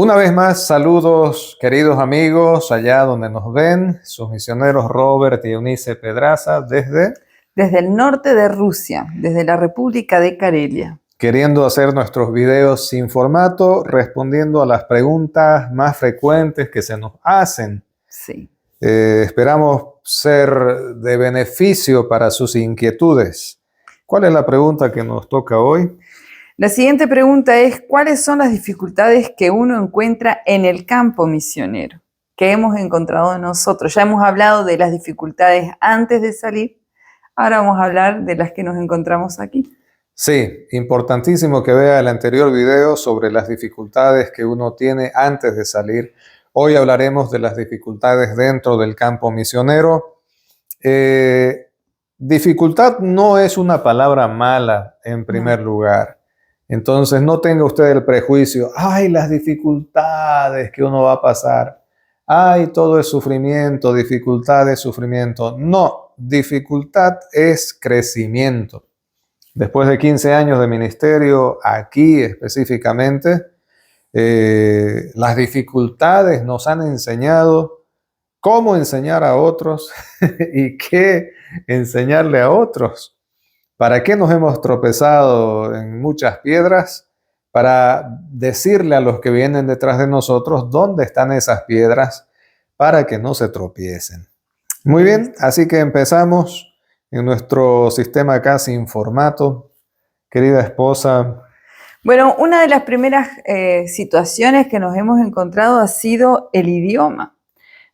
Una vez más, saludos queridos amigos allá donde nos ven, sus misioneros Robert y Eunice Pedraza desde el norte de Rusia, desde la República de Carelia. Queriendo hacer nuestros videos sin formato, respondiendo a las preguntas más frecuentes que se nos hacen. Sí. Esperamos ser de beneficio para sus inquietudes. ¿Cuál es la pregunta que nos toca hoy? La siguiente pregunta es, ¿cuáles son las dificultades que uno encuentra en el campo misionero? Que hemos encontrado nosotros. Ya hemos hablado de las dificultades antes de salir, ahora vamos a hablar de las que nos encontramos aquí. Sí, importantísimo que vea el anterior video sobre las dificultades que uno tiene antes de salir. Hoy hablaremos de las dificultades dentro del campo misionero. Dificultad no es una palabra mala en primer lugar. Entonces no tenga usted el prejuicio, ay, las dificultades que uno va a pasar, ay, todo es sufrimiento, dificultad es sufrimiento. No, dificultad es crecimiento. Después de 15 años de ministerio, aquí específicamente, las dificultades nos han enseñado cómo enseñar a otros y qué enseñarle a otros. ¿Para qué nos hemos tropezado en muchas piedras? Para decirle a los que vienen detrás de nosotros dónde están esas piedras para que no se tropiecen. Muy bien, así que empezamos en nuestro sistema acá sin formato. Querida esposa. Bueno, una de las primeras situaciones que nos hemos encontrado ha sido el idioma.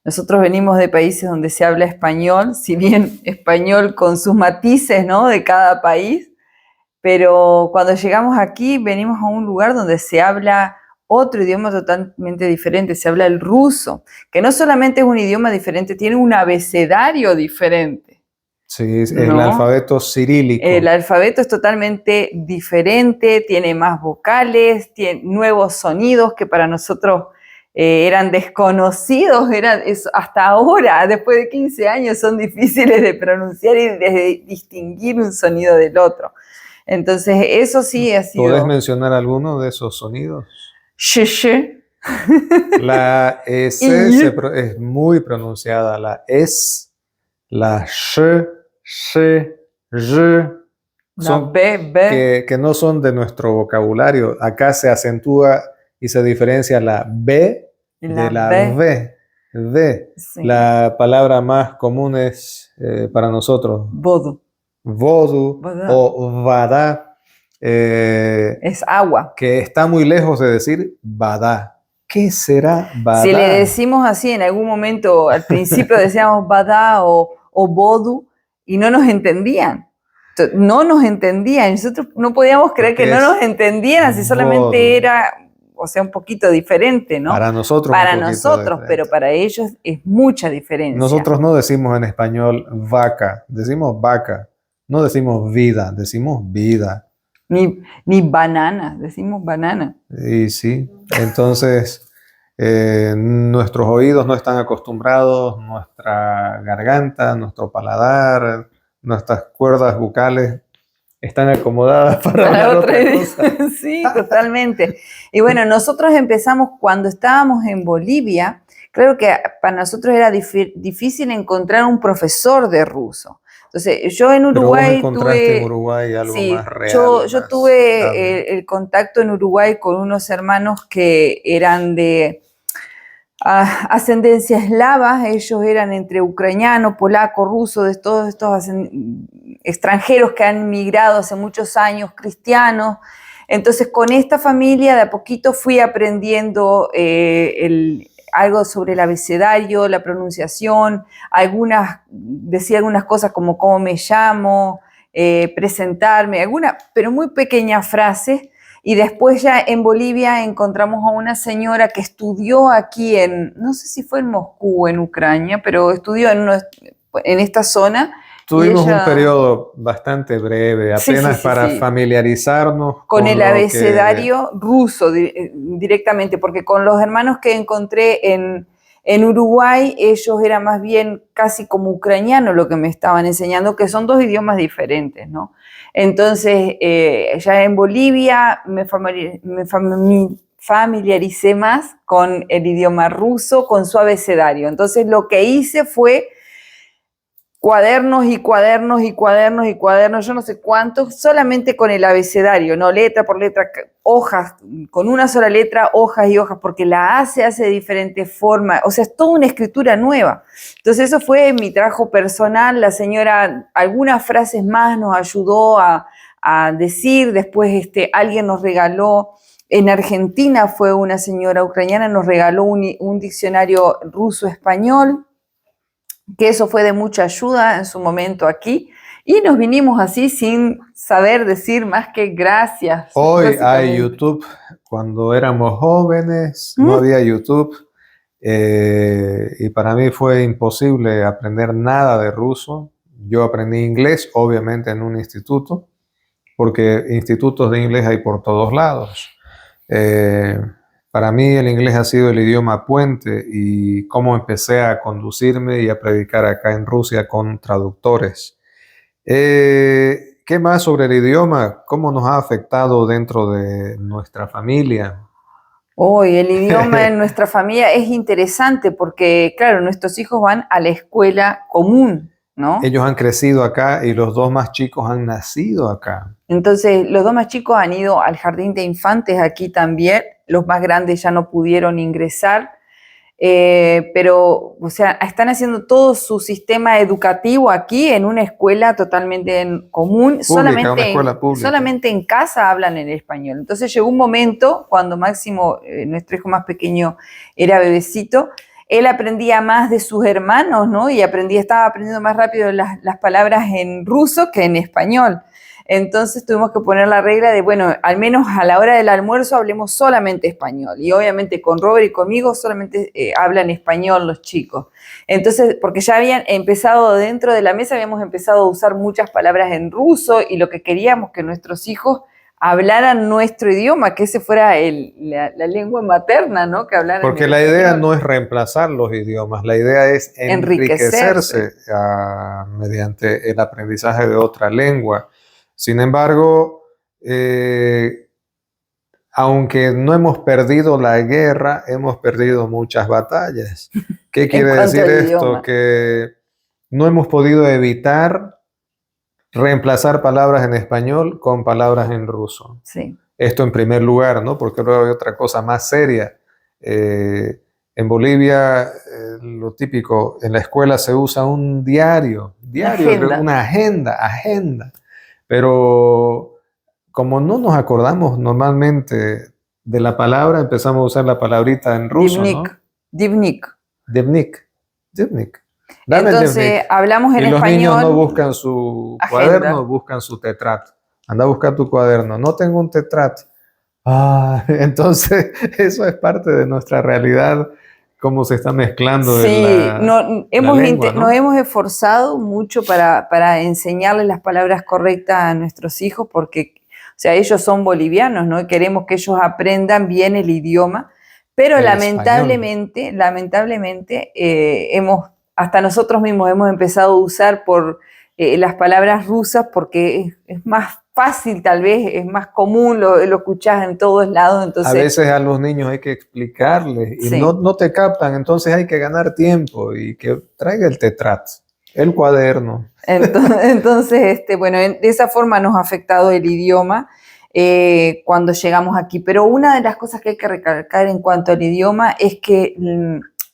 Nosotros venimos de países donde se habla español, si bien español con sus matices, ¿no?, de cada país, pero cuando llegamos aquí venimos a un lugar donde se habla otro idioma totalmente diferente, se habla el ruso, que no solamente es un idioma diferente, tiene un abecedario diferente. Sí, el alfabeto cirílico. El alfabeto es totalmente diferente, tiene más vocales, tiene nuevos sonidos que para nosotros eran desconocidos, hasta ahora, después de 15 años, son difíciles de pronunciar y de distinguir un sonido del otro. Entonces, eso sí ha sido... ¿Podés mencionar alguno de esos sonidos? Sh. La S es muy pronunciada, la S, la sh, son B. Que no son de nuestro vocabulario. Acá se acentúa y se diferencia la B de la V. Sí. La palabra más común es para nosotros Vodu o Vada. Es agua. Que está muy lejos de decir Vada. ¿Qué será Vada? Si le decimos así, en algún momento al principio decíamos Vada o Vodu y no nos entendían. No nos entendían. Nosotros no podíamos creer que no nos entendían, así solamente era, o sea, un poquito diferente, ¿no? Para nosotros. Para nosotros, pero para ellos es mucha diferencia. Nosotros no decimos en español vaca, decimos vaca. No decimos vida, decimos vida. Ni banana, decimos banana. Y sí, entonces nuestros oídos no están acostumbrados, nuestra garganta, nuestro paladar, nuestras cuerdas bucales están acomodadas para hablar otra cosa. Sí, totalmente. Y bueno, nosotros empezamos cuando estábamos en Bolivia. Claro que para nosotros era difícil encontrar un profesor de ruso. Entonces, yo en Uruguay tuve... en Uruguay algo más real. Yo tuve el contacto en Uruguay con unos hermanos que eran de ascendencia eslava. Ellos eran entre ucraniano, polaco, ruso, de todos estos extranjeros que han migrado hace muchos años, cristianos. Entonces, con esta familia de a poquito fui aprendiendo algo sobre el abecedario, la pronunciación, decía algunas cosas como cómo me llamo, presentarme, pero muy pequeñas frases. Y después ya en Bolivia encontramos a una señora que estudió aquí no sé si fue en Moscú o en Ucrania, pero estudió en esta zona. Tuvimos un periodo bastante breve, apenas para familiarizarnos con el abecedario ruso directamente, porque con los hermanos que encontré en Uruguay, ellos eran más bien casi como ucraniano lo que me estaban enseñando, que son dos idiomas diferentes, ¿no? Entonces, ya en Bolivia me familiaricé más con el idioma ruso, con su abecedario. Entonces lo que hice fue cuadernos y cuadernos y cuadernos y cuadernos, yo no sé cuántos, solamente con el abecedario, no letra por letra, hojas, con una sola letra, hojas y hojas, porque la A se hace de diferentes formas, o sea, es toda una escritura nueva. Entonces eso fue mi trabajo personal, la señora algunas frases más nos ayudó a decir, después alguien nos regaló, en Argentina fue una señora ucraniana, nos regaló un diccionario ruso-español, que eso fue de mucha ayuda en su momento aquí, y nos vinimos así sin saber decir más que gracias. Hoy hay YouTube. Cuando éramos jóvenes no había YouTube, y para mí fue imposible aprender nada de ruso. Yo aprendí inglés, obviamente, en un instituto, porque institutos de inglés hay por todos lados. Para mí el inglés ha sido el idioma puente y cómo empecé a conducirme y a predicar acá en Rusia con traductores. ¿Qué más sobre el idioma? ¿Cómo nos ha afectado dentro de nuestra familia? Hoy el idioma en nuestra familia es interesante porque, claro, nuestros hijos van a la escuela común, ¿no? Ellos han crecido acá y los dos más chicos han nacido acá. Entonces, los dos más chicos han ido al jardín de infantes aquí también. Los más grandes ya no pudieron ingresar, pero, o sea, están haciendo todo su sistema educativo aquí en una escuela totalmente común. Pública, una escuela pública. Solamente en casa hablan en español. Entonces llegó un momento cuando Máximo, nuestro hijo más pequeño, era bebecito, él aprendía más de sus hermanos, ¿no? Y estaba aprendiendo más rápido las palabras en ruso que en español. Entonces tuvimos que poner la regla de, bueno, al menos a la hora del almuerzo hablemos solamente español. Y obviamente con Robert y conmigo solamente hablan español los chicos. Entonces, porque ya habían empezado dentro de la mesa, habíamos empezado a usar muchas palabras en ruso y lo que queríamos que nuestros hijos hablaran nuestro idioma, que ese fuera la lengua materna, ¿no? Que hablaran. Porque la idea no es reemplazar los idiomas, la idea es enriquecerse mediante el aprendizaje de otra lengua. Sin embargo, aunque no hemos perdido la guerra, hemos perdido muchas batallas. ¿Qué quiere decir esto? Que no hemos podido evitar reemplazar palabras en español con palabras en ruso. Sí. Esto en primer lugar, ¿no? Porque luego hay otra cosa más seria. En Bolivia, lo típico, en la escuela se usa un diario, una agenda. Pero como no nos acordamos normalmente de la palabra, empezamos a usar la palabrita en ruso, Dnevnik. Entonces, hablamos en español. Y los niños no buscan su cuaderno, buscan su tetrat. Anda a buscar tu cuaderno. No tengo un tetrat. Entonces, eso es parte de nuestra realidad, cómo se está mezclando. Sí, nos hemos esforzado mucho para enseñarles las palabras correctas a nuestros hijos, porque, o sea, ellos son bolivianos, ¿no? Y queremos que ellos aprendan bien el idioma, pero lamentablemente, hasta nosotros mismos hemos empezado a usar las palabras rusas porque es más fácil, tal vez, es más común, lo escuchás en todos lados. Entonces, a veces a los niños hay que explicarles y no te captan, entonces hay que ganar tiempo y que traiga el tetrat, el cuaderno. Entonces, bueno, de esa forma nos ha afectado el idioma cuando llegamos aquí. Pero una de las cosas que hay que recalcar en cuanto al idioma es que,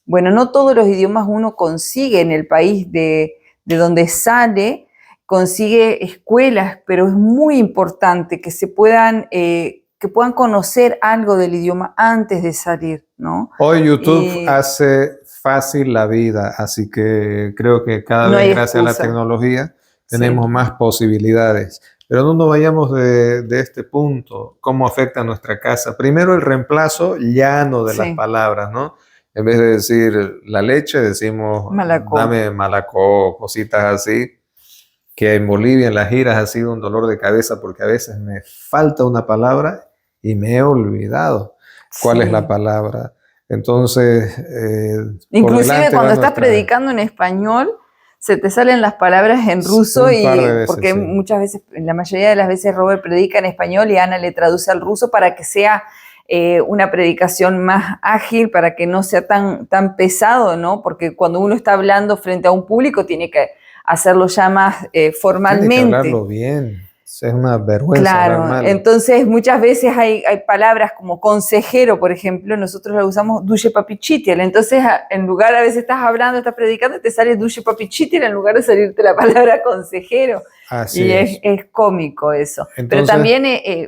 bueno, no todos los idiomas uno consigue en el país de donde sale, consigue escuelas, pero es muy importante que puedan conocer algo del idioma antes de salir, ¿no? Hoy YouTube hace fácil la vida, así que creo que cada vez gracias a la tecnología tenemos más posibilidades. Pero no nos vayamos de este punto, cómo afecta a nuestra casa. Primero el reemplazo llano de las palabras, ¿no? En vez de decir la leche, decimos malacó. Dame malacó, cositas así. Que en Bolivia en las giras ha sido un dolor de cabeza porque a veces me falta una palabra y me he olvidado cuál es la palabra. Entonces, inclusive cuando estás predicando en español, se te salen las palabras en ruso porque muchas veces, la mayoría de las veces Robert predica en español y Ana le traduce al ruso para que sea una predicación más ágil para que no sea tan pesado, ¿no? Porque cuando uno está hablando frente a un público tiene que hacerlo ya más formalmente. Tiene que hablarlo bien. Es una vergüenza hablar Claro, mal. entonces muchas veces hay palabras como consejero, por ejemplo, nosotros la usamos duce papichitiel, entonces en lugar, a veces estás hablando, estás predicando, te sale duce papichitiel en lugar de salirte la palabra consejero. Así Y es. es cómico eso. Entonces, pero también,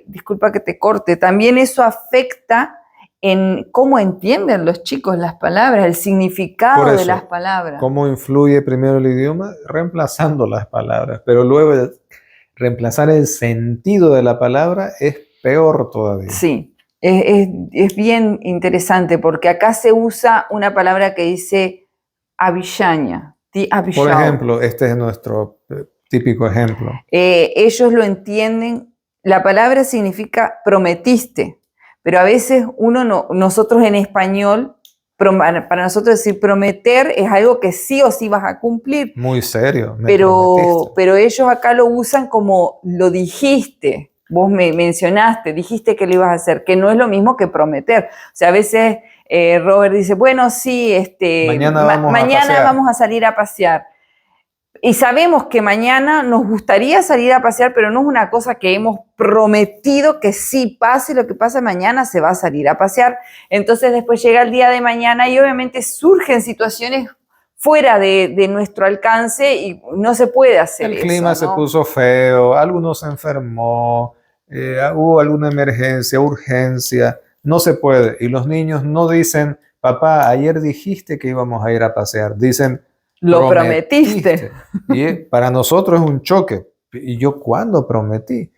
disculpa que te corte, también eso afecta en cómo entienden los chicos las palabras, el significado por de eso, las palabras. ¿cómo influye primero el idioma? Reemplazando las palabras, pero luego reemplazar el sentido de la palabra es peor todavía. Sí, es bien interesante porque acá se usa una palabra que dice avillaña. Por ejemplo, este es nuestro típico ejemplo. Ellos lo entienden, la palabra significa prometiste, pero a veces nosotros en español, para nosotros decir prometer es algo que sí o sí vas a cumplir. Muy serio, me prometiste. Pero ellos acá lo usan como lo dijiste. Vos me mencionaste, dijiste que lo ibas a hacer, que no es lo mismo que prometer. O sea, a veces Robert dice, bueno, sí, Mañana vamos a salir a pasear. Y sabemos que mañana nos gustaría salir a pasear, pero no es una cosa que hemos prometido que sí pase lo que pasa mañana, se va a salir a pasear. Entonces después llega el día de mañana y obviamente surgen situaciones fuera de nuestro alcance y no se puede hacer eso. El clima se puso feo, alguno se enfermó, hubo alguna emergencia, urgencia, no se puede. Y los niños no dicen, papá, ayer dijiste que íbamos a ir a pasear. Dicen, lo prometiste. Y para nosotros es un choque. ¿Y yo cuándo prometí?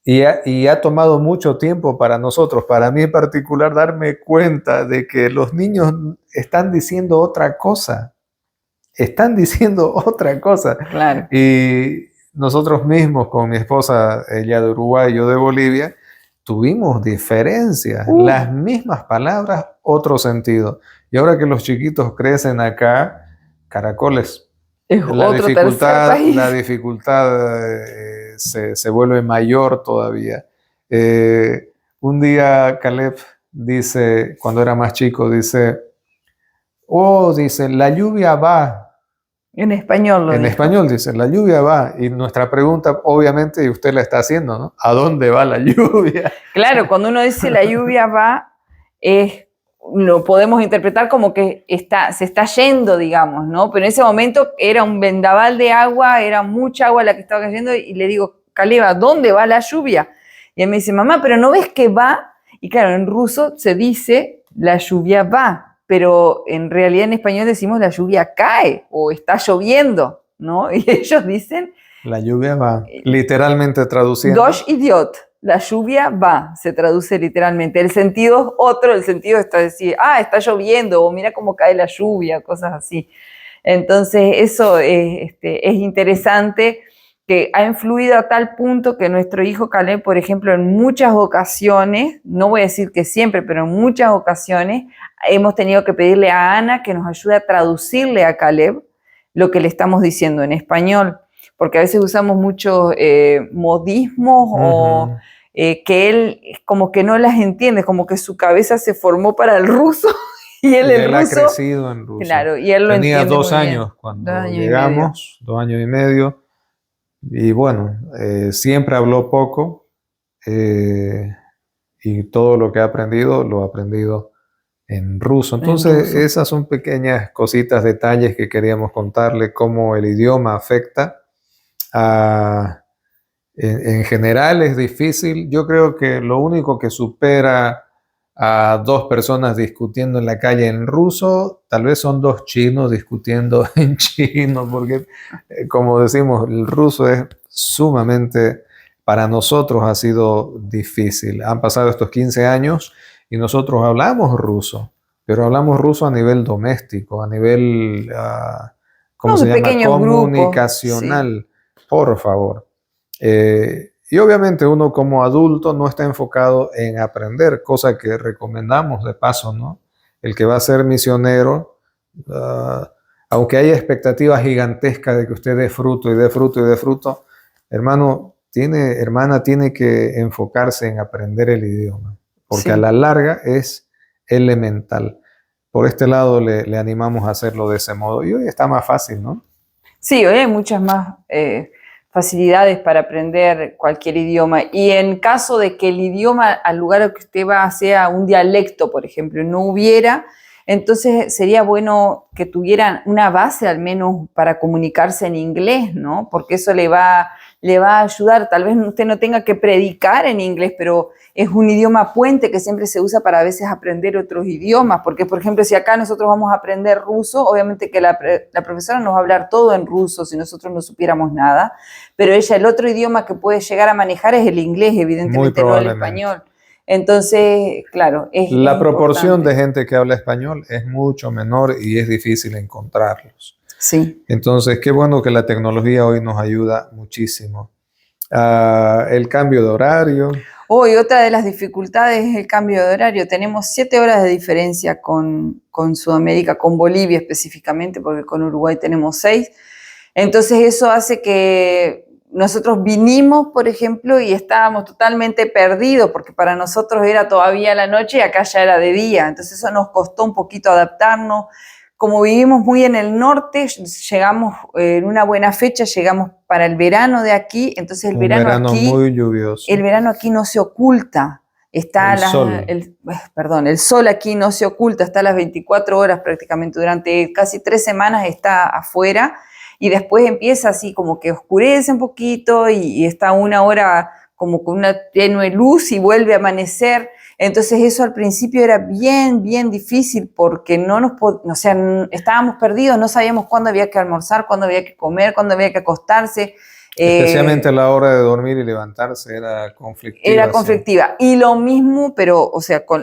Y ha tomado mucho tiempo para nosotros, para mí en particular, darme cuenta de que los niños están diciendo otra cosa. Están diciendo otra cosa. Claro. Y nosotros mismos, con mi esposa, ella de Uruguay, yo de Bolivia, tuvimos diferencias. Las mismas palabras, otro sentido. Y ahora que los chiquitos crecen acá, caracoles, la dificultad se vuelve mayor todavía. Un día Caleb dice, cuando era más chico, dice, la lluvia va. En español En español dice, la lluvia va. Y nuestra pregunta, obviamente, y usted la está haciendo, ¿no? ¿A dónde va la lluvia? Claro, cuando uno dice la lluvia va, lo podemos interpretar como que se está yendo, digamos, ¿no? Pero en ese momento era un vendaval de agua, era mucha agua la que estaba cayendo, y le digo, Caleb, ¿a dónde va la lluvia? Y él me dice, mamá, ¿pero no ves que va? Y claro, en ruso se dice, la lluvia va. Pero en realidad en español decimos la lluvia cae o está lloviendo, ¿no? Y ellos dicen... La lluvia va, literalmente traduciendo. Dosh idiot, la lluvia va, se traduce literalmente. El sentido es otro, el sentido está decir, está lloviendo o mira cómo cae la lluvia, cosas así. Entonces eso es interesante, que ha influido a tal punto que nuestro hijo Caleb, por ejemplo, en muchas ocasiones, no voy a decir que siempre, pero en muchas ocasiones, hemos tenido que pedirle a Ana que nos ayude a traducirle a Caleb lo que le estamos diciendo en español, porque a veces usamos muchos modismos o que él como que no las entiende, como que su cabeza se formó para el ruso y él ha crecido en ruso. Claro, y él lo tenía entiende 2 muy años bien. cuando llegamos, 2 años y medio, y bueno, siempre habló poco, y todo lo que ha aprendido, lo ha aprendido en ruso. Entonces, esas son pequeñas cositas, detalles que queríamos contarle, cómo el idioma afecta. En general es difícil. Yo creo que lo único que supera a 2 personas discutiendo en la calle en ruso, tal vez son 2 chinos discutiendo en chino, porque como decimos, el ruso es sumamente, para nosotros ha sido difícil. Han pasado estos 15 años y nosotros hablamos ruso, pero hablamos ruso a nivel doméstico, a nivel, ¿cómo se llama? Comunicacional, sí. Por favor. Y obviamente uno como adulto no está enfocado en aprender, cosa que recomendamos de paso, ¿no? El que va a ser misionero, aunque haya expectativas gigantescas de que usted dé fruto y dé fruto y dé fruto, hermana, tiene que enfocarse en aprender el idioma. porque Sí. a la larga es elemental. Por este lado le animamos a hacerlo de ese modo. Y hoy está más fácil, ¿no? Sí, hoy hay muchas más facilidades para aprender cualquier idioma. Y en caso de que el idioma al lugar al que usted va sea un dialecto, por ejemplo, no hubiera, entonces sería bueno que tuvieran una base al menos para comunicarse en inglés, ¿no? Porque eso le va a ayudar. Tal vez usted no tenga que predicar en inglés, pero es un idioma puente que siempre se usa para a veces aprender otros idiomas, porque por ejemplo si acá nosotros vamos a aprender ruso, obviamente que la profesora nos va a hablar todo en ruso si nosotros no supiéramos nada, pero ella el otro idioma que puede llegar a manejar es el inglés, evidentemente no el español. Entonces, claro, la proporción importante. de gente que habla español es mucho menor y es difícil encontrarlos. Sí. Entonces, qué bueno que la tecnología hoy nos ayuda muchísimo. El cambio de horario. Y otra de las dificultades es el cambio de horario. Tenemos 7 horas de diferencia con Sudamérica, con Bolivia específicamente, porque con Uruguay tenemos 6. Entonces eso hace que nosotros vinimos, por ejemplo, y estábamos totalmente perdidos, porque para nosotros era todavía la noche y acá ya era de día. Entonces eso nos costó un poquito adaptarnos. Como vivimos muy en el norte, llegamos en una buena fecha, llegamos para el verano de aquí, entonces el verano aquí, muy lluvioso. El verano aquí no se oculta. Está el sol aquí no se oculta, está a las 24 horas prácticamente, durante casi 3 semanas está afuera y después empieza así como que oscurece un poquito y está una hora como con una tenue luz y vuelve a amanecer. Entonces eso al principio era bien difícil porque estábamos perdidos, no sabíamos cuándo había que almorzar, cuándo había que comer, cuándo había que acostarse. Especialmente la hora de dormir y levantarse era conflictiva. Era conflictiva. Sí. Y lo mismo, pero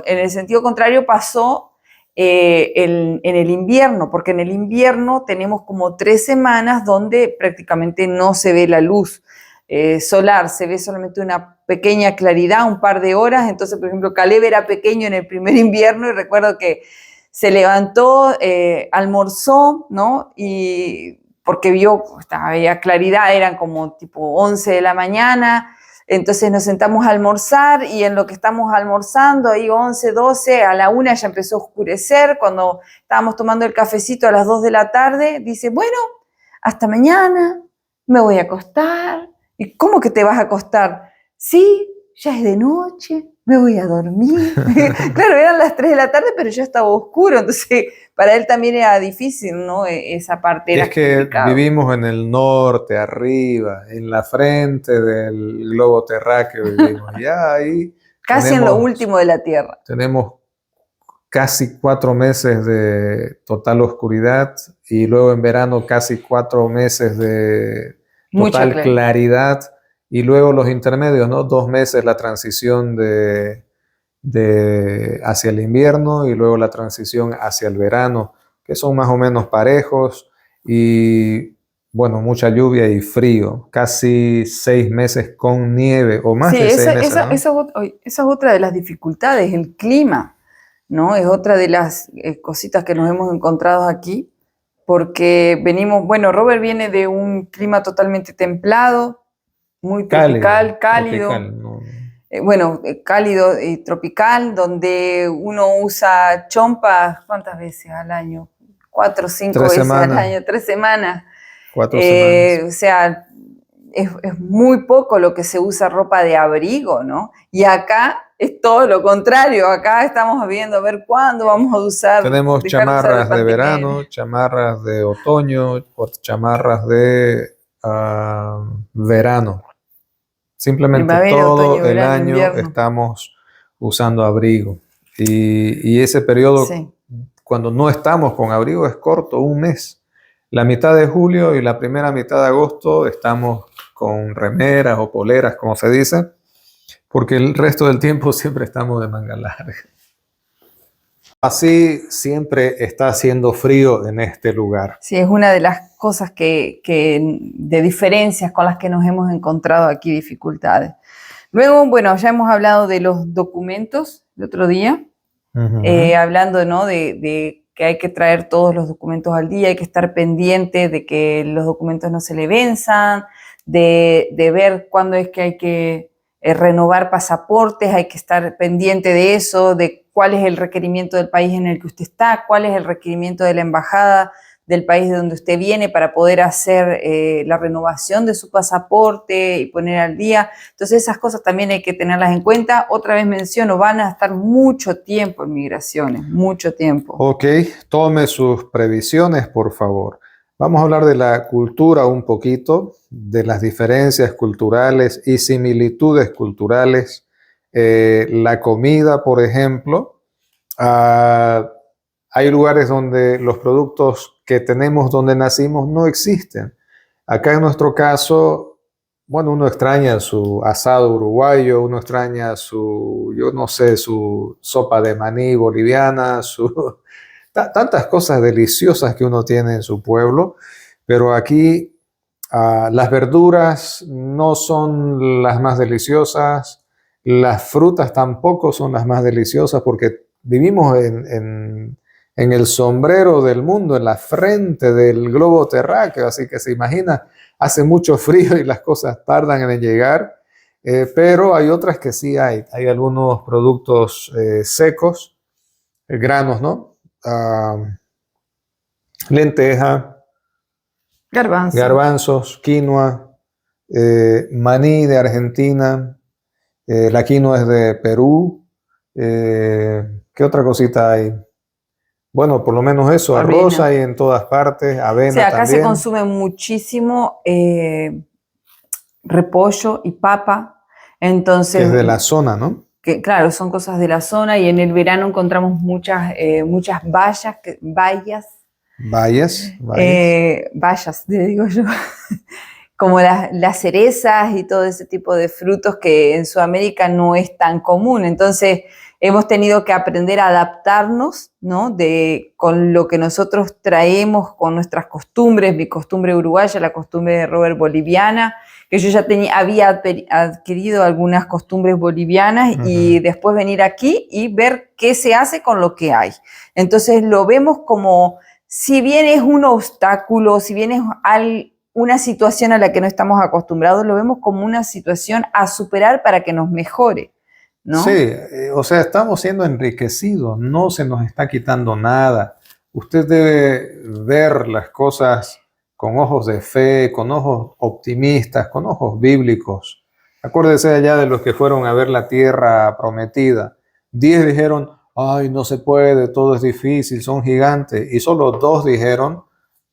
en el sentido contrario pasó en el invierno, porque en el invierno tenemos como 3 semanas donde prácticamente no se ve la luz solar, se ve solamente una pequeña claridad, un par de horas. Entonces, por ejemplo, Caleb era pequeño en el primer invierno y recuerdo que se levantó, almorzó, ¿no? Y porque había claridad, eran como tipo 11 de la mañana, entonces nos sentamos a almorzar y en lo que estamos almorzando, ahí 11, 12, a la 1 ya empezó a oscurecer, cuando estábamos tomando el cafecito a las 2 de la tarde, dice, bueno, hasta mañana, me voy a acostar. ¿Y cómo que te vas a acostar? Sí, ya es de noche, me voy a dormir. Claro, eran las 3 de la tarde, pero ya estaba oscuro, entonces para él también era difícil, ¿no? Esa parte era complicado. Es que vivimos en el norte, arriba, en la frente del globo terráqueo vivimos. Ya ahí casi en lo último de la Tierra. Tenemos casi 4 meses de total oscuridad y luego en verano casi 4 meses de total claridad. Y luego los intermedios, ¿no? 2 meses la transición hacia el invierno y luego la transición hacia el verano, que son más o menos parejos y, bueno, mucha lluvia y frío. Casi 6 meses con nieve o más de 6 meses, ¿no? Esa es otra de las dificultades, el clima, ¿no? Es otra de las cositas que nos hemos encontrado aquí, porque Robert viene de un clima totalmente templado, muy tropical, cálido. Tropical, ¿no? Cálido y tropical, donde uno usa chompas, ¿cuántas veces al año? 4 o 5 veces al año, 3 semanas. 4 semanas. O sea, es muy poco lo que se usa ropa de abrigo, ¿no? Y acá es todo lo contrario, acá estamos viendo a ver cuándo vamos a usar. Tenemos chamarras de verano, chamarras de otoño, chamarras de verano. Simplemente todo otoño, el año invierno. Estamos usando abrigo. Y ese periodo, sí, cuando no estamos con abrigo, es corto, 1 mes. La mitad de julio y la primera mitad de agosto estamos con remeras o poleras, como se dice, porque el resto del tiempo siempre estamos de manga larga. Así siempre está haciendo frío en este lugar. Sí, es una de las cosas de diferencias con las que nos hemos encontrado aquí dificultades. Luego, ya hemos hablado de los documentos el otro día, hablando, ¿no? de que hay que traer todos los documentos al día, hay que estar pendiente de que los documentos no se le venzan, de ver cuándo es que hay que renovar pasaportes, hay que estar pendiente de eso, de cuál es el requerimiento del país en el que usted está, cuál es el requerimiento de la embajada del país de donde usted viene para poder hacer la renovación de su pasaporte y poner al día. Entonces esas cosas también hay que tenerlas en cuenta. Otra vez menciono, van a estar mucho tiempo en migraciones, mucho tiempo. Ok, tome sus previsiones, por favor. Vamos a hablar de la cultura un poquito, de las diferencias culturales y similitudes culturales. La comida, por ejemplo. Hay lugares donde los productos que tenemos donde nacimos no existen. Acá en nuestro caso, bueno, uno extraña su asado uruguayo, uno extraña su, yo no sé, su sopa de maní boliviana, tantas cosas deliciosas que uno tiene en su pueblo, pero aquí las verduras no son las más deliciosas, las frutas tampoco son las más deliciosas porque vivimos en el sombrero del mundo, en la frente del globo terráqueo, así que se imagina, hace mucho frío y las cosas tardan en llegar, pero hay otras que sí hay algunos productos secos, granos, ¿no? Lenteja, garbanzos, quinoa, maní de Argentina, la quinoa es de Perú, ¿qué otra cosita hay? Bueno, por lo menos eso, arroz hay en todas partes, avena también. O sea, acá se consume muchísimo repollo y papa, entonces... Que es de la zona, ¿no? Que, claro, son cosas de la zona y en el verano encontramos muchas bayas, bayas, te digo yo, como las cerezas y todo ese tipo de frutos que en Sudamérica no es tan común. Entonces hemos tenido que aprender a adaptarnos, ¿no? Con lo que nosotros traemos, con nuestras costumbres, mi costumbre uruguaya, la costumbre de Robert boliviana, que yo ya había adquirido algunas costumbres bolivianas y después venir aquí y ver qué se hace con lo que hay. Entonces lo vemos como, si bien es un obstáculo, si bien es una situación a la que no estamos acostumbrados, lo vemos como una situación a superar para que nos mejore, ¿no? Sí, o sea, estamos siendo enriquecidos, no se nos está quitando nada. Usted debe ver las cosas con ojos de fe, con ojos optimistas, con ojos bíblicos. Acuérdese allá de los que fueron a ver la tierra prometida. 10 dijeron, ay, no se puede, todo es difícil, son gigantes. Y solo 2 dijeron,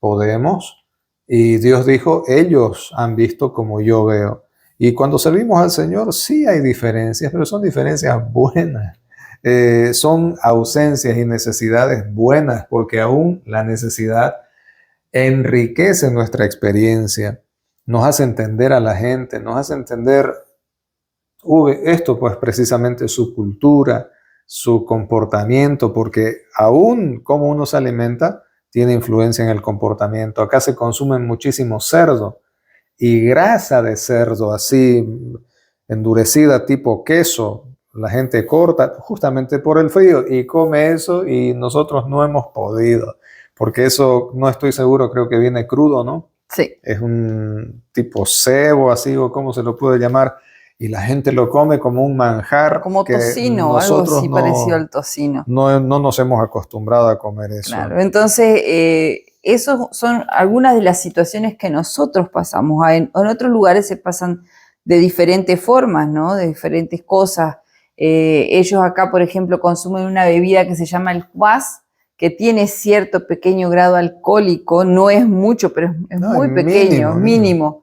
podemos. Y Dios dijo, ellos han visto como yo veo. Y cuando servimos al Señor, sí hay diferencias, pero son diferencias buenas. Son ausencias y necesidades buenas, porque aún la necesidad enriquece nuestra experiencia, nos hace entender a la gente, nos hace entender esto, pues precisamente su cultura, su comportamiento, porque aún como uno se alimenta, tiene influencia en el comportamiento. Acá se consume muchísimo cerdo y grasa de cerdo así endurecida tipo queso. La gente corta justamente por el frío y come eso y nosotros no hemos podido, porque eso no estoy seguro, creo que viene crudo, ¿no? Sí. Es un tipo cebo así o cómo se lo puede llamar y la gente lo come como un manjar. Como tocino, algo así parecido al tocino. No nos hemos acostumbrado a comer eso. Claro, entonces esas son algunas de las situaciones que nosotros pasamos. En otros lugares se pasan de diferentes formas, ¿no? De diferentes cosas. Ellos acá, por ejemplo, consumen una bebida que se llama el kvass, que tiene cierto pequeño grado alcohólico, no es mucho, pero es muy pequeño, mínimo.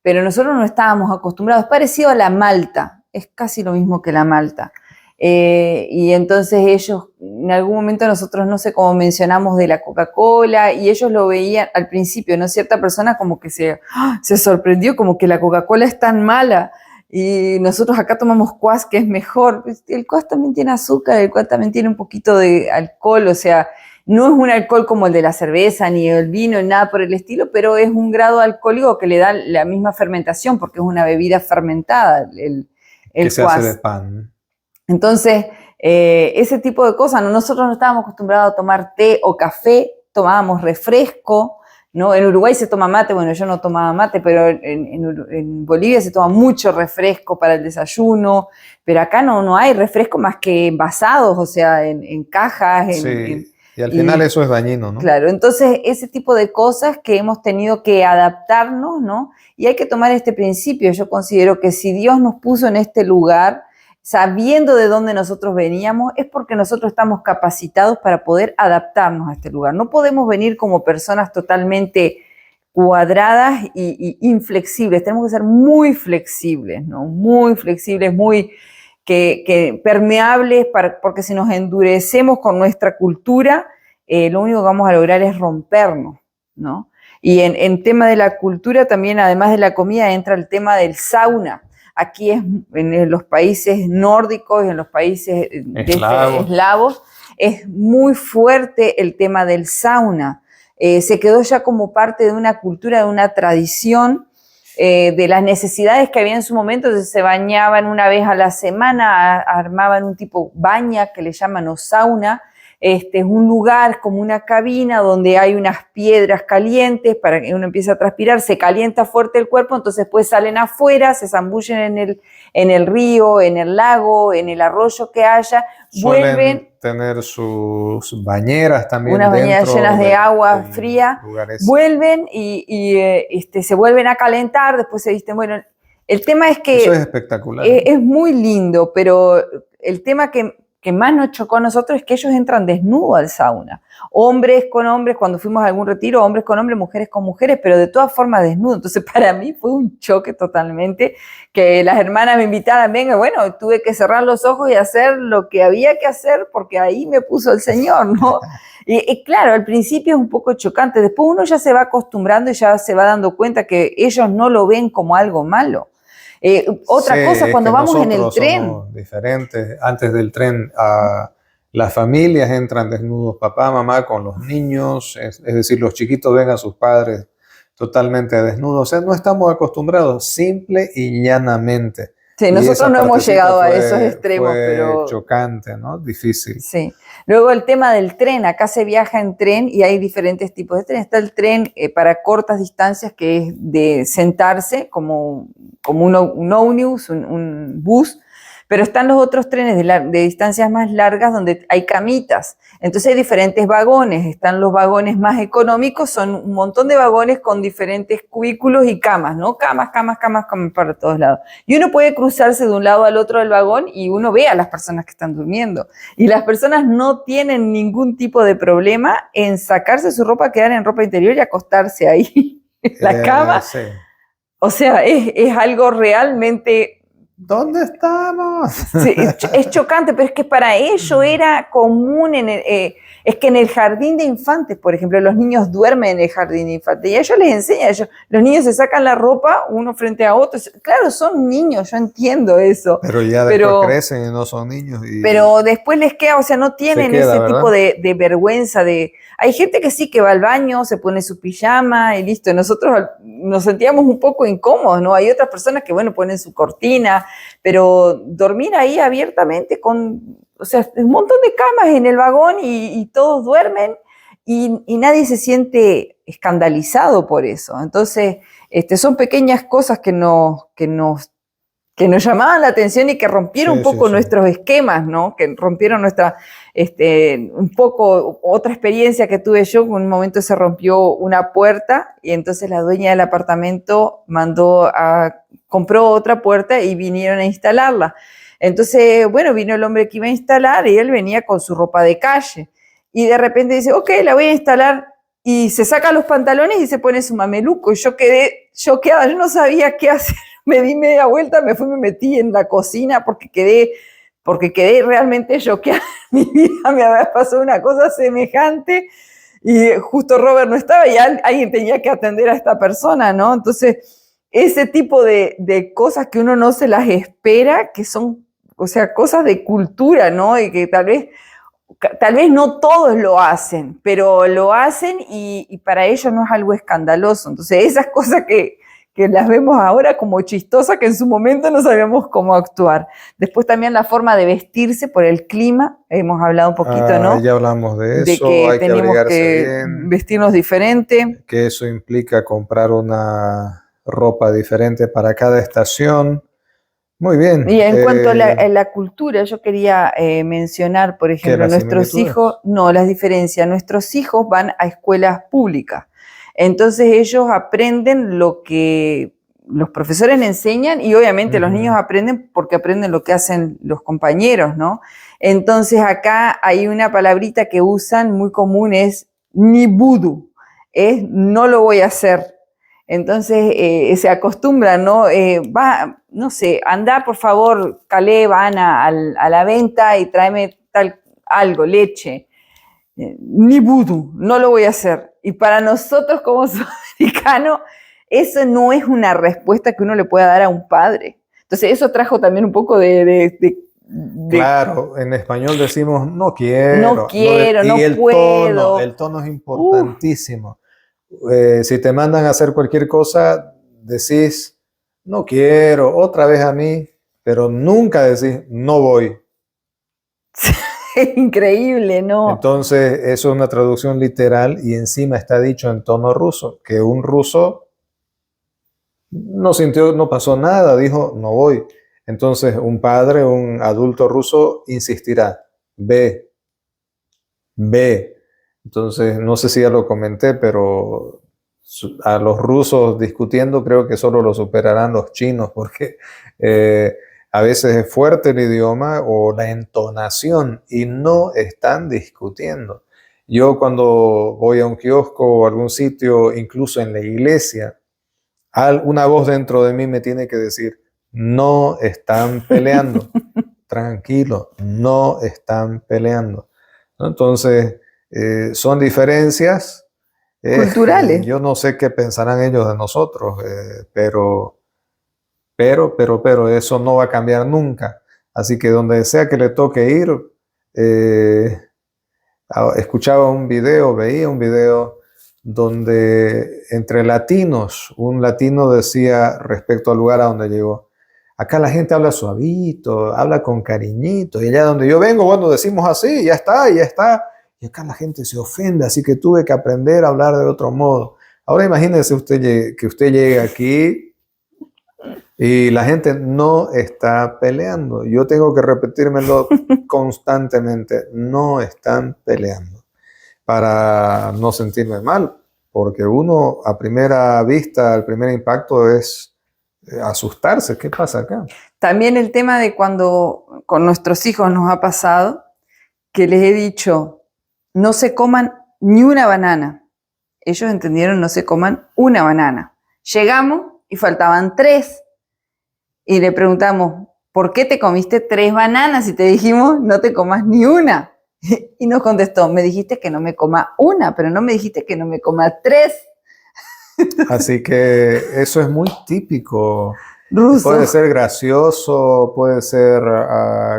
Pero nosotros no estábamos acostumbrados, es parecido a la malta, es casi lo mismo que la malta. Y entonces ellos, en algún momento nosotros, no sé cómo mencionamos de la Coca-Cola, y ellos lo veían al principio, ¿no? Cierta persona como que se sorprendió, como que la Coca-Cola es tan mala, y nosotros acá tomamos kvass, que es mejor. El kvass también tiene azúcar, el kvass también tiene un poquito de alcohol, o sea, no es un alcohol como el de la cerveza, ni el vino, ni nada por el estilo, pero es un grado alcohólico que le da la misma fermentación, porque es una bebida fermentada, el que se kvass. hace de pan. Entonces, ese tipo de cosas, nosotros no estábamos acostumbrados a tomar té o café, tomábamos refresco, ¿no? En Uruguay se toma mate, bueno, yo no tomaba mate, pero en Bolivia se toma mucho refresco para el desayuno, pero acá no hay refresco más que envasados, o sea, en cajas. Sí, y al final eso es dañino, ¿no? Claro, entonces ese tipo de cosas que hemos tenido que adaptarnos, ¿no? Y hay que tomar este principio. Yo considero que si Dios nos puso en este lugar, sabiendo de dónde nosotros veníamos, es porque nosotros estamos capacitados para poder adaptarnos a este lugar. No podemos venir como personas totalmente cuadradas y inflexibles. Tenemos que ser muy flexibles, ¿no? Muy flexibles, muy que permeables, porque si nos endurecemos con nuestra cultura, lo único que vamos a lograr es rompernos, ¿no? Y en tema de la cultura también, además de la comida, entra el tema del sauna. Aquí en los países nórdicos y en los países eslavos es muy fuerte el tema del sauna. Se quedó ya como parte de una cultura, de una tradición, de las necesidades que había en su momento. Entonces se bañaban una vez a la semana, armaban un tipo baña que le llaman o sauna. Es un lugar como una cabina donde hay unas piedras calientes para que uno empiece a transpirar, se calienta fuerte el cuerpo, entonces después salen afuera, se zambullen en el río, en el lago, en el arroyo que haya, vuelven. Tener sus bañeras también. Unas bañeras llenas de agua fría, vuelven y se vuelven a calentar, después se visten. Bueno, el tema es que... Eso es espectacular. Es muy lindo, pero el tema que más nos chocó a nosotros es que ellos entran desnudos al sauna. Hombres con hombres, cuando fuimos a algún retiro, hombres con hombres, mujeres con mujeres, pero de todas formas desnudos. Entonces para mí fue un choque totalmente que las hermanas me invitaran, venga, bueno, tuve que cerrar los ojos y hacer lo que había que hacer porque ahí me puso el Señor, ¿no? Y claro, al principio es un poco chocante, después uno ya se va acostumbrando y ya se va dando cuenta que ellos no lo ven como algo malo. Otra cosa, cuando vamos en el tren. Somos diferentes. Antes del tren, las familias entran desnudos, papá, mamá, con los niños, es decir, los chiquitos ven a sus padres totalmente desnudos. O sea, no estamos acostumbrados, simple y llanamente. Sí, nosotros no hemos llegado a esos extremos, pero chocante, ¿no? Difícil. Sí. Luego el tema del tren, acá se viaja en tren y hay diferentes tipos de tren. Está el tren para cortas distancias, que es de sentarse como un ómnibus, un bus, pero están los otros trenes de distancias más largas donde hay camitas. Entonces hay diferentes vagones, están los vagones más económicos, son un montón de vagones con diferentes cubículos y camas, ¿no? Camas para todos lados. Y uno puede cruzarse de un lado al otro del vagón y uno ve a las personas que están durmiendo. Y las personas no tienen ningún tipo de problema en sacarse su ropa, quedar en ropa interior y acostarse ahí en la cama. Sí. O sea, es algo realmente... ¿Dónde estamos? Sí, es chocante, pero es que para ello era común, es que en el jardín de infantes, por ejemplo, los niños duermen en el jardín de infantes y a ellos les enseñan, los niños se sacan la ropa uno frente a otro. Claro, son niños, yo entiendo eso. Pero ya después crecen y no son niños. Pero después les queda, o sea, no tienen ese tipo de vergüenza de... Hay gente que sí, que va al baño, se pone su pijama y listo. Nosotros nos sentíamos un poco incómodos, ¿no? Hay otras personas que, bueno, ponen su cortina, pero dormir ahí abiertamente o sea, un montón de camas en el vagón y todos duermen y nadie se siente escandalizado por eso. Entonces, son pequeñas cosas que nos llamaban la atención y que rompieron un poco nuestros esquemas, ¿no? Que rompieron un poco, otra experiencia que tuve yo, en un momento se rompió una puerta y entonces la dueña del apartamento compró otra puerta y vinieron a instalarla. Entonces, bueno, vino el hombre que iba a instalar y él venía con su ropa de calle y de repente dice, ok, la voy a instalar, y se saca los pantalones y se pone su mameluco y yo quedé choqueada, yo no sabía qué hacer. Me di media vuelta, me metí en la cocina porque quedé realmente choqueada. Mi vida me había pasado una cosa semejante y justo Robert no estaba y alguien tenía que atender a esta persona, ¿no? Entonces, ese tipo de cosas que uno no se las espera, que son, o sea, cosas de cultura, ¿no? Y que tal vez no todos lo hacen, pero lo hacen y para ellos no es algo escandaloso. Entonces, esas cosas que que las vemos ahora como chistosas, que en su momento no sabíamos cómo actuar. Después también la forma de vestirse por el clima, hemos hablado un poquito, ¿no? Ya hablamos de eso, De que hay que tenemos abrigarse que bien, vestirnos diferente. que eso implica comprar una ropa diferente para cada estación. Muy bien. Y en cuanto a la cultura, yo quería mencionar, por ejemplo, nuestros hijos, no, las diferencias, nuestros hijos van a escuelas públicas, entonces ellos aprenden lo que los profesores le enseñan y obviamente los niños aprenden porque aprenden lo que hacen los compañeros, ¿no? Entonces acá hay una palabrita que usan muy común, es ni vudú, es no lo voy a hacer. Entonces se acostumbra, ¿no? No sé, anda por favor, Caleb, Ana, a la venta y tráeme tal algo, leche. Ni vudú, no lo voy a hacer. Y para nosotros como sudamericanos, eso no es una respuesta que uno le pueda dar a un padre. Entonces eso trajo también un poco Claro, en español decimos no quiero. No quiero, no puedo. El tono es importantísimo. Si te mandan a hacer cualquier cosa, decís, no quiero, otra vez a mí, pero nunca decís, no voy. Es increíble, ¿no? Entonces, eso es una traducción literal y encima está dicho en tono ruso, que un ruso no sintió, no pasó nada, dijo, no voy. Entonces, un padre, un adulto ruso insistirá, ve, ve. Entonces, no sé si ya lo comenté, pero a los rusos discutiendo creo que solo lo superarán los chinos, porque a veces es fuerte el idioma o la entonación y no están discutiendo. Yo cuando voy a un kiosco o algún sitio, incluso en la iglesia, una voz dentro de mí me tiene que decir, no están peleando, tranquilo, no están peleando, ¿no? Entonces, son diferencias culturales. yo no sé qué pensarán ellos de nosotros, pero eso no va a cambiar nunca. Así que donde sea que le toque ir, escuchaba un video, veía un video donde entre latinos, un latino decía respecto al lugar a donde llegó, acá la gente habla suavito, habla con cariñito, y allá donde yo vengo, bueno, decimos así, ya está, ya está. Y acá la gente se ofende, así que tuve que aprender a hablar de otro modo. Ahora imagínese usted que usted llegue aquí y la gente no está peleando. Yo tengo que repetírmelo constantemente, no están peleando, para no sentirme mal, porque uno a primera vista, al primer impacto es asustarse. ¿Qué pasa acá? También el tema de cuando con nuestros hijos nos ha pasado, que les he dicho, no se coman ni una banana. Ellos entendieron, no se coman una banana. Llegamos y faltaban 3. Y le preguntamos, ¿por qué te comiste 3 bananas? Y te dijimos, no te comas ni una. Y nos contestó, me dijiste que no me coma una, pero no me dijiste que no me coma 3. Así que eso es muy típico. Ruso. Puede ser gracioso, puede ser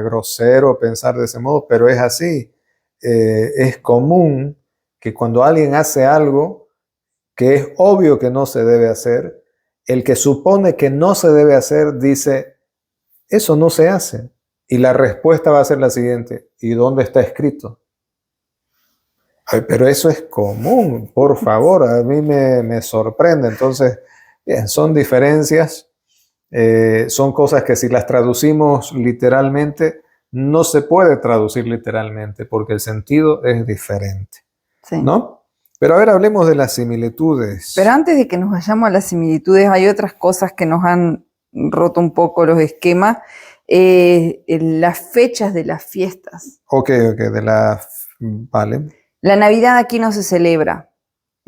grosero pensar de ese modo, pero es así. Es común que cuando alguien hace algo que es obvio que no se debe hacer, el que supone que no se debe hacer dice, eso no se hace. Y la respuesta va a ser la siguiente, ¿y dónde está escrito? Ay, pero eso es común, por favor, a mí me sorprende. Entonces, bien, son diferencias, son cosas que si las traducimos literalmente, no se puede traducir literalmente porque el sentido es diferente, Sí. ¿no? Pero a ver, hablemos de las similitudes. Pero antes de que nos vayamos a las similitudes, hay otras cosas que nos han roto un poco los esquemas. Las fechas de las fiestas. Ok, vale. La Navidad aquí no se celebra.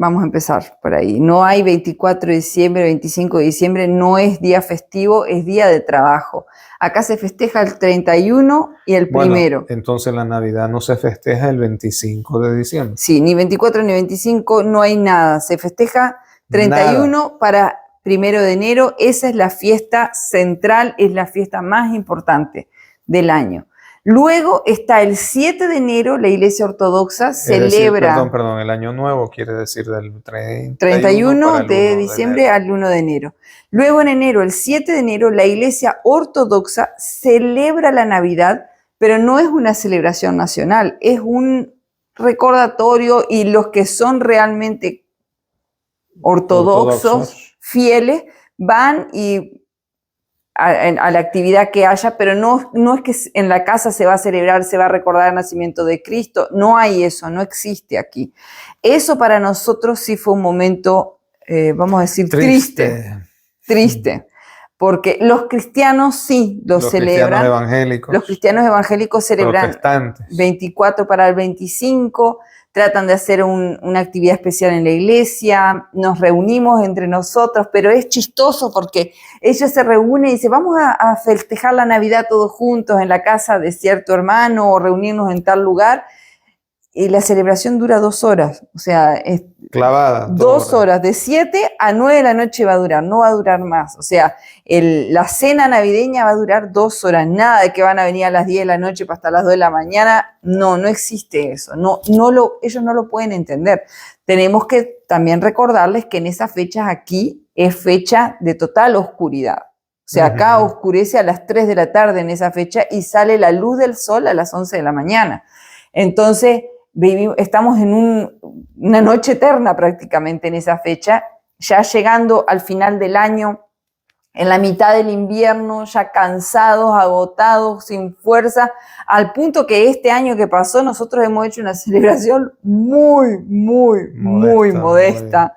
Vamos a empezar por ahí. No hay 24 de diciembre, 25 de diciembre, no es día festivo, es día de trabajo. Acá se festeja el 31 y el primero. Bueno, entonces la Navidad no se festeja el 25 de diciembre. Sí, ni 24 ni 25, no hay nada. Se festeja 31 nada. Para 1 de enero. Esa es la fiesta central, es la fiesta más importante del año. Luego está el 7 de enero, la Iglesia Ortodoxa celebra... Perdón, el Año Nuevo quiere decir del 31 de de diciembre enero. al 1 de enero. Luego en enero, el 7 de enero, la Iglesia Ortodoxa celebra la Navidad, pero no es una celebración nacional, es un recordatorio y los que son realmente ortodoxos, fieles, van y a la actividad que haya, pero no es que en la casa se va a celebrar, se va a recordar el nacimiento de Cristo, no hay eso, no existe aquí. Eso para nosotros sí fue un momento, vamos a decir, triste, porque los cristianos sí lo celebran. Los cristianos evangélicos celebran protestantes. 24 para el 25, tratan de hacer una actividad especial en la iglesia, nos reunimos entre nosotros, pero es chistoso porque ellos se reúnen y dicen, vamos a festejar la Navidad todos juntos en la casa de cierto hermano o reunirnos en tal lugar, y la celebración dura 2 horas, o sea, es clavada. 2 horas, de 7 a 9 de la noche va a durar, no va a durar más, o sea, la cena navideña va a durar 2 horas, nada de que van a venir a las 10 de la noche para hasta las 2 de la mañana, no existe eso, ellos no lo pueden entender. Tenemos que también recordarles que en esas fechas aquí es fecha de total oscuridad. O sea, acá oscurece a las 3 de la tarde en esa fecha y sale la luz del sol a las 11 de la mañana. Entonces, estamos en una noche eterna prácticamente en esa fecha, ya llegando al final del año, en la mitad del invierno, ya cansados, agotados, sin fuerza, al punto que este año que pasó nosotros hemos hecho una celebración muy modesta,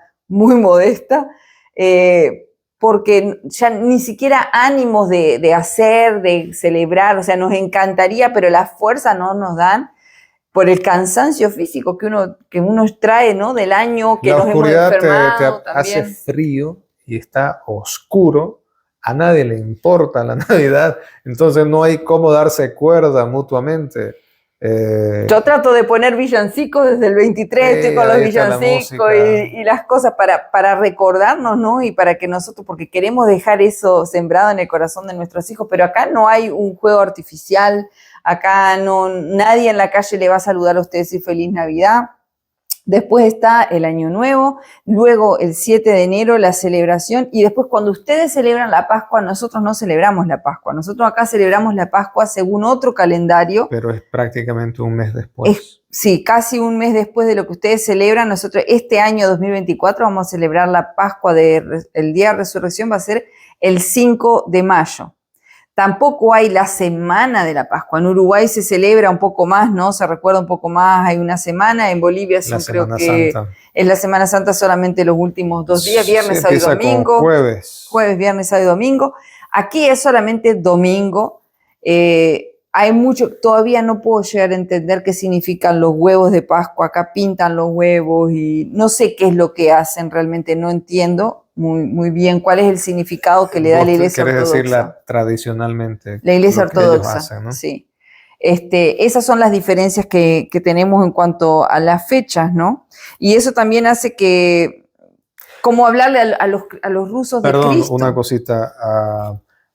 porque ya ni siquiera ánimos de hacer, de celebrar, o sea, nos encantaría, pero las fuerzas no nos dan, por el cansancio físico que uno trae, ¿no? Del año, que nos hemos enfermado te hace frío y está oscuro, a nadie le importa la Navidad, entonces no hay cómo darse cuerda mutuamente. Yo trato de poner villancicos desde el 23, estoy con los villancicos y las cosas para recordarnos, ¿no? Y para que nosotros, porque queremos dejar eso sembrado en el corazón de nuestros hijos, pero acá no hay un juego artificial, acá nadie en la calle le va a saludar a ustedes y feliz Navidad. Después está el Año Nuevo, luego el 7 de enero la celebración, y después cuando ustedes celebran la Pascua, nosotros no celebramos la Pascua. Nosotros acá celebramos la Pascua según otro calendario. Pero es prácticamente un mes después. Sí, casi un mes después de lo que ustedes celebran. Nosotros este año 2024 vamos a celebrar la Pascua, el Día de Resurrección va a ser el 5 de mayo. Tampoco hay la semana de la Pascua. En Uruguay se celebra un poco más, ¿no? Se recuerda un poco más, hay una semana. En Bolivia creo que es la Semana Santa solamente los últimos 2 días, viernes, sábado y domingo. Jueves, viernes, sábado y domingo. Aquí es solamente domingo. Hay mucho, todavía no puedo llegar a entender qué significan los huevos de Pascua. Acá pintan los huevos y no sé qué es lo que hacen, realmente no entiendo muy bien cuál es el significado que le da la Iglesia Ortodoxa. ¿Quieres decir tradicionalmente? La Iglesia Ortodoxa, hacen, ¿no? Sí. Esas son las diferencias que tenemos en cuanto a las fechas, ¿no? Y eso también hace que, como hablarle a los rusos de Cristo. Perdón, una cosita.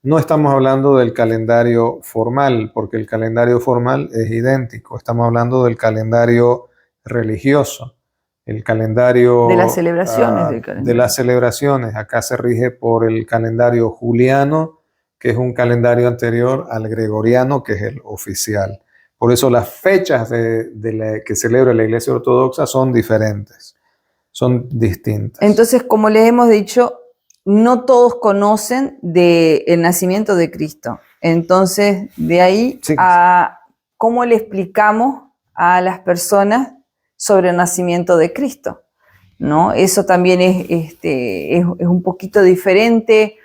No estamos hablando del calendario formal, porque el calendario formal es idéntico. Estamos hablando del calendario religioso. El calendario de las celebraciones, de las celebraciones. Acá se rige por el calendario juliano, que es un calendario anterior al gregoriano, que es el oficial. Por eso las fechas que celebra la Iglesia Ortodoxa son diferentes, son distintas. Entonces, como les hemos dicho, no todos conocen del nacimiento de Cristo. Entonces, de ahí a cómo le explicamos a las personas sobre el nacimiento de Cristo, ¿no? Eso también es un poquito diferente,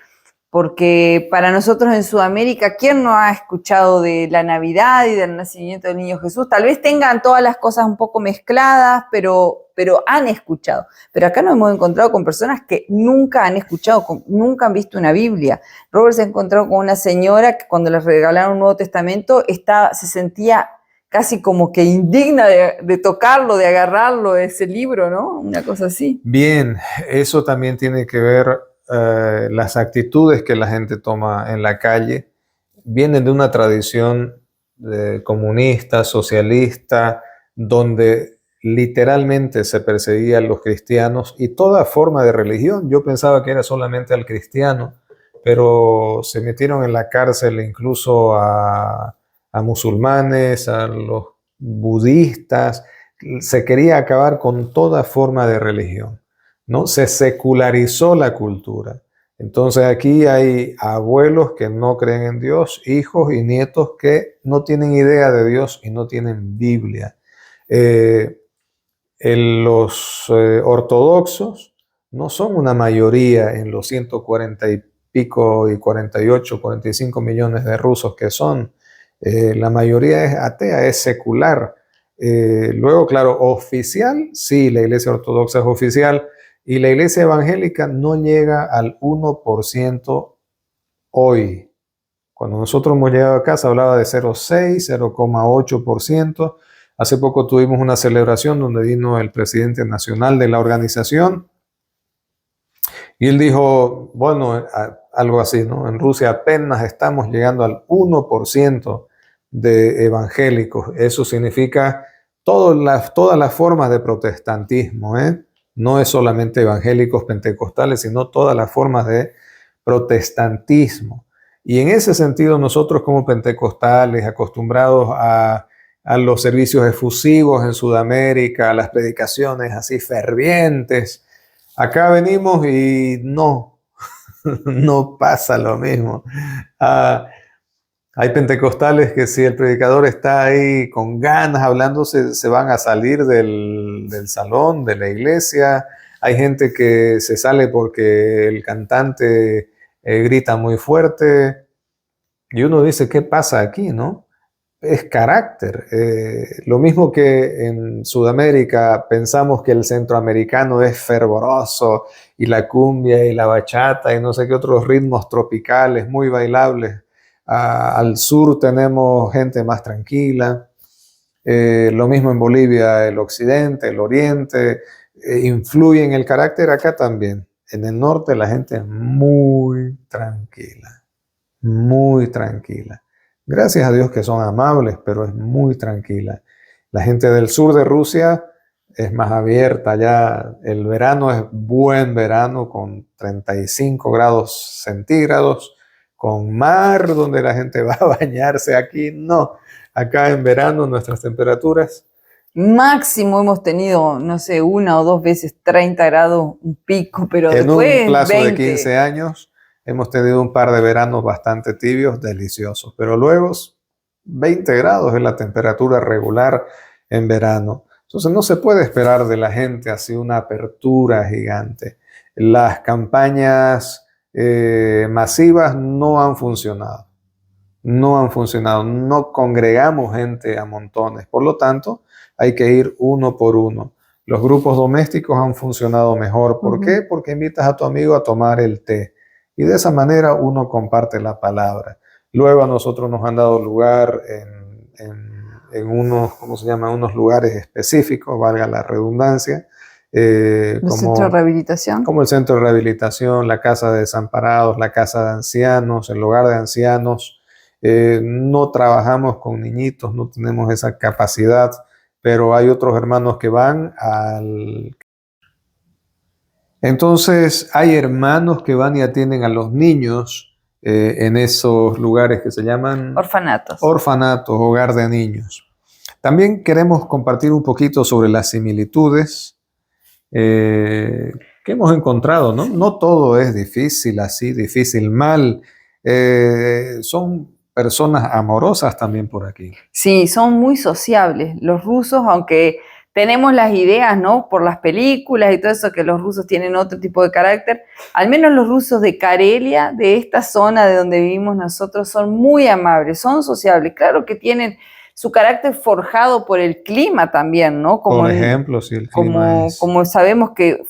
porque para nosotros en Sudamérica, ¿quién no ha escuchado de la Navidad y del nacimiento del niño Jesús? Tal vez tengan todas las cosas un poco mezcladas, pero han escuchado. Pero acá nos hemos encontrado con personas que nunca han escuchado, nunca han visto una Biblia. Robert se ha encontrado con una señora que cuando le regalaron un Nuevo Testamento se sentía casi como que indigna de tocarlo, de agarrarlo, ese libro, ¿no? Una cosa así. Bien, eso también tiene que ver las actitudes que la gente toma en la calle. Vienen de una tradición comunista, socialista, donde literalmente se perseguían los cristianos y toda forma de religión. Yo pensaba que era solamente al cristiano, pero se metieron en la cárcel incluso a musulmanes, a los budistas. Se quería acabar con toda forma de religión, ¿no? Se secularizó la cultura. Entonces aquí hay abuelos que no creen en Dios, hijos y nietos que no tienen idea de Dios y no tienen Biblia. Los ortodoxos no son una mayoría en los 140 y pico y 48, 45 millones de rusos que son. La mayoría es atea, es secular. Luego, claro, oficial, sí, la iglesia ortodoxa es oficial, y la iglesia evangélica no llega al 1% hoy. Cuando nosotros hemos llegado acá se hablaba de 0,6, 0,8%. Hace poco tuvimos una celebración donde vino el presidente nacional de la organización y él dijo, bueno, algo así, ¿no? En Rusia apenas estamos llegando al 1% de evangélicos. Eso significa todas las formas de protestantismo, ¿eh? No es solamente evangélicos pentecostales, sino todas las formas de protestantismo. Y en ese sentido, nosotros como pentecostales, acostumbrados a los servicios efusivos en Sudamérica, a las predicaciones así fervientes, acá venimos y no, no pasa lo mismo. Hay pentecostales que si el predicador está ahí con ganas hablando, se van a salir del salón, de la iglesia. Hay gente que se sale porque el cantante grita muy fuerte. Y uno dice, ¿qué pasa aquí, no? Es carácter. Lo mismo que en Sudamérica pensamos que el centroamericano es fervoroso y la cumbia y la bachata y no sé qué otros ritmos tropicales muy bailables. Al sur tenemos gente más tranquila. Lo mismo en Bolivia, el occidente, el oriente, influye en el carácter acá también. En el norte la gente es muy tranquila, muy tranquila. Gracias a Dios que son amables, pero es muy tranquila. La gente del sur de Rusia es más abierta, ya el verano es buen verano con 35 grados centígrados, con mar donde la gente va a bañarse. Aquí no, acá en verano nuestras temperaturas máximo hemos tenido, no sé, 1 o 2 veces 30 grados, un pico, pero en después un plazo 20. de 15 años hemos tenido un par de veranos bastante tibios, deliciosos, pero luego 20 grados es la temperatura regular en verano. Entonces no se puede esperar de la gente así una apertura gigante. Las campañas masivas no han funcionado. No han funcionado. No congregamos gente a montones. Por lo tanto, hay que ir uno por uno. Los grupos domésticos han funcionado mejor. ¿Por qué? Porque invitas a tu amigo a tomar el té. Y de esa manera uno comparte la palabra. Luego a nosotros nos han dado lugar en unos, ¿cómo se llama? Unos lugares específicos, valga la redundancia. ¿El centro de rehabilitación? Como el centro de rehabilitación, la casa de desamparados, la casa de ancianos, el hogar de ancianos. No trabajamos con niñitos, no tenemos esa capacidad, pero hay otros hermanos que van al... Entonces, hay hermanos que van y atienden a los niños en esos lugares que se llaman... Orfanatos. Orfanatos, hogar de niños. También queremos compartir un poquito sobre las similitudes que hemos encontrado, ¿no? No todo es difícil así, difícil mal. Son personas amorosas también por aquí. Sí, son muy sociables. Los rusos, aunque tenemos las ideas, ¿no? Por las películas y todo eso, que los rusos tienen otro tipo de carácter, al menos los rusos de Karelia, de esta zona de donde vivimos nosotros, son muy amables, son sociables. Claro que tienen su carácter forjado por el clima también, ¿no? Como por ejemplo, si el clima como sabemos que,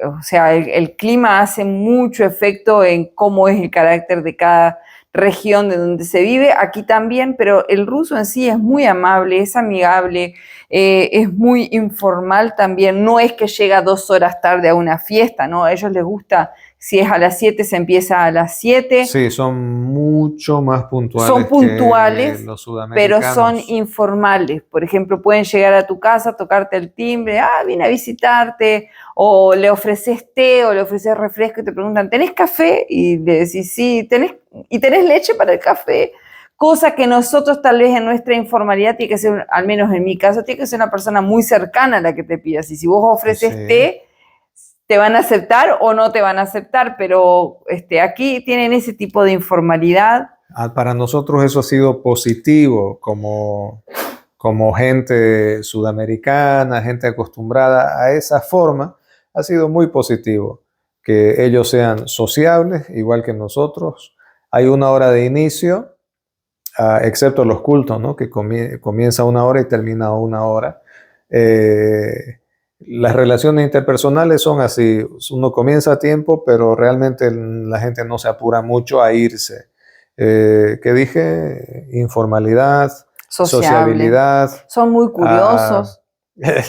o sea, el clima hace mucho efecto en cómo es el carácter de cada región de donde se vive, aquí también, pero el ruso en sí es muy amable, es amigable, es muy informal también, no es que llega 2 horas tarde a una fiesta, ¿no? A ellos les gusta Si es a las 7, se empieza a las 7. Sí, son mucho más puntuales. Son puntuales, que los pero sudamericanos. son informales. Por ejemplo, pueden llegar a tu casa, tocarte el timbre, vine a visitarte, o le ofreces té o le ofreces refresco y te preguntan, ¿tenés café? Y le decís, sí, ¿tenés leche para el café? Cosa que nosotros tal vez en nuestra informalidad tiene que ser, al menos en mi caso, tiene que ser una persona muy cercana a la que te pidas. Y si vos ofreces té, te van a aceptar o no te van a aceptar, pero aquí tienen ese tipo de informalidad. Para nosotros eso ha sido positivo como gente sudamericana, gente acostumbrada a esa forma, ha sido muy positivo. Que ellos sean sociables, igual que nosotros. Hay una hora de inicio, excepto los cultos, ¿no? Que comienza una hora y termina a una hora. Las relaciones interpersonales son así, uno comienza a tiempo, pero realmente la gente no se apura mucho a irse. ¿Qué dije? Informalidad, sociabilidad. Son muy curiosos.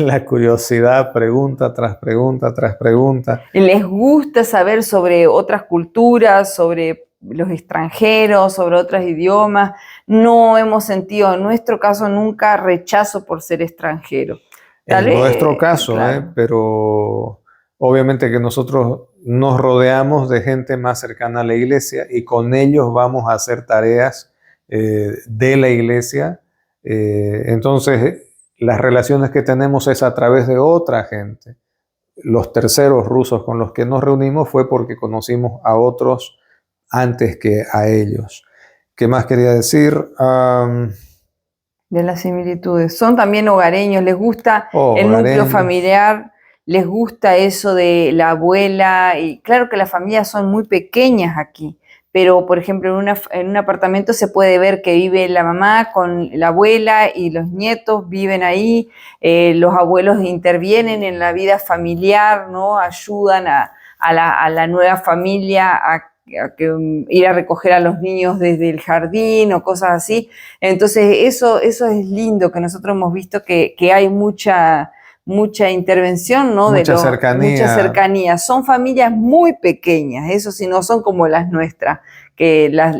La curiosidad, pregunta tras pregunta tras pregunta. Les gusta saber sobre otras culturas, sobre los extranjeros, sobre otros idiomas. No hemos sentido, en nuestro caso, nunca rechazo por ser extranjero. En nuestro caso, claro. Pero obviamente que nosotros nos rodeamos de gente más cercana a la iglesia y con ellos vamos a hacer tareas de la iglesia. Entonces, las relaciones que tenemos es a través de otra gente. Los terceros rusos con los que nos reunimos fue porque conocimos a otros antes que a ellos. ¿Qué más quería decir? De las similitudes. Son también hogareños, les gusta el núcleo familiar, les gusta eso de la abuela, y claro que las familias son muy pequeñas aquí, pero por ejemplo en un apartamento se puede ver que vive la mamá con la abuela y los nietos viven ahí, los abuelos intervienen en la vida familiar, ¿no? Ayudan a la nueva familia a ir a recoger a los niños desde el jardín o cosas así. Entonces eso es lindo, que nosotros hemos visto que hay mucha intervención, ¿no? Mucha cercanía. Mucha cercanía. Son familias muy pequeñas, eso sí, no son como las nuestras, que las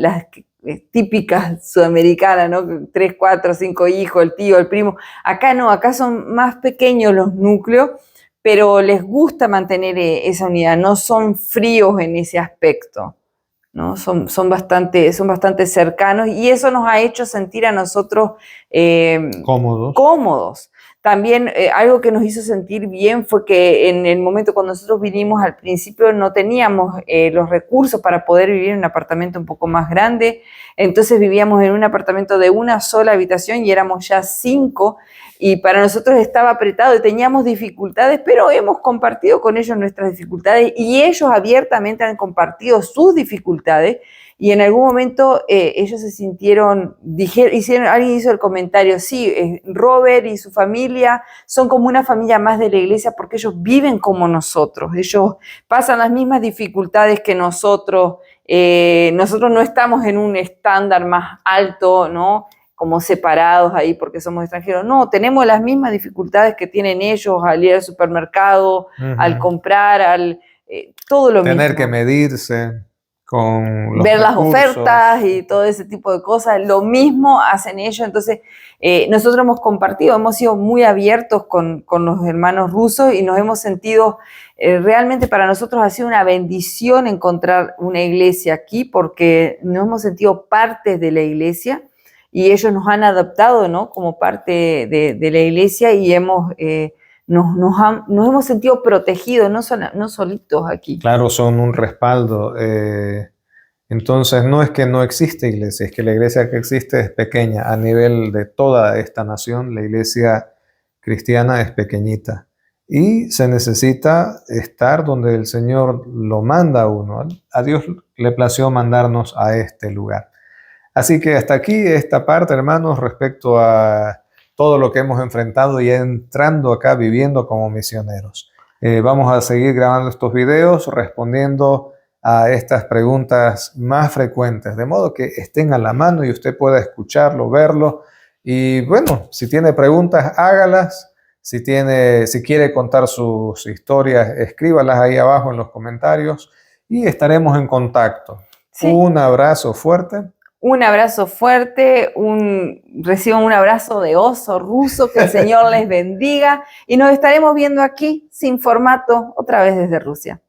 típicas sudamericanas, ¿no? 3, 4, 5 hijos, el tío, el primo. Acá no, acá son más pequeños los núcleos, pero les gusta mantener esa unidad, no son fríos en ese aspecto, ¿no? Son bastante cercanos y eso nos ha hecho sentir a nosotros cómodos. También algo que nos hizo sentir bien fue que en el momento cuando nosotros vinimos al principio no teníamos los recursos para poder vivir en un apartamento un poco más grande, entonces vivíamos en un apartamento de una sola habitación y éramos ya 5 y para nosotros estaba apretado y teníamos dificultades, pero hemos compartido con ellos nuestras dificultades y ellos abiertamente han compartido sus dificultades. Y en algún momento ellos se sintieron, alguien hizo el comentario, sí, Robert y su familia son como una familia más de la iglesia porque ellos viven como nosotros, ellos pasan las mismas dificultades que nosotros no estamos en un estándar más alto, ¿no? Como separados ahí porque somos extranjeros, no, tenemos las mismas dificultades que tienen ellos al ir al supermercado, al comprar, todo lo mismo. Tener que medirse. Con los ver las ofertas y todo ese tipo de cosas, lo mismo hacen ellos, entonces nosotros hemos compartido, hemos sido muy abiertos con los hermanos rusos y nos hemos sentido, realmente para nosotros ha sido una bendición encontrar una iglesia aquí porque nos hemos sentido parte de la iglesia y ellos nos han adoptado, ¿no? Como parte de la iglesia y nos hemos sentido protegidos, no solitos aquí. Claro, son un respaldo. Entonces, no es que no existe iglesia, es que la iglesia que existe es pequeña. A nivel de toda esta nación, la iglesia cristiana es pequeñita. Y se necesita estar donde el Señor lo manda a uno. A Dios le plació mandarnos a este lugar. Así que hasta aquí esta parte, hermanos, respecto a todo lo que hemos enfrentado y entrando acá viviendo como misioneros. Vamos a seguir grabando estos videos respondiendo a estas preguntas más frecuentes, de modo que estén a la mano y usted pueda escucharlo, verlo. Y bueno, si tiene preguntas, hágalas. Si quiere contar sus historias, escríbalas ahí abajo en los comentarios. y estaremos en contacto. Sí. Un abrazo fuerte. Un abrazo fuerte, reciban un abrazo de oso ruso, que el Señor les bendiga y nos estaremos viendo aquí sin formato otra vez desde Rusia.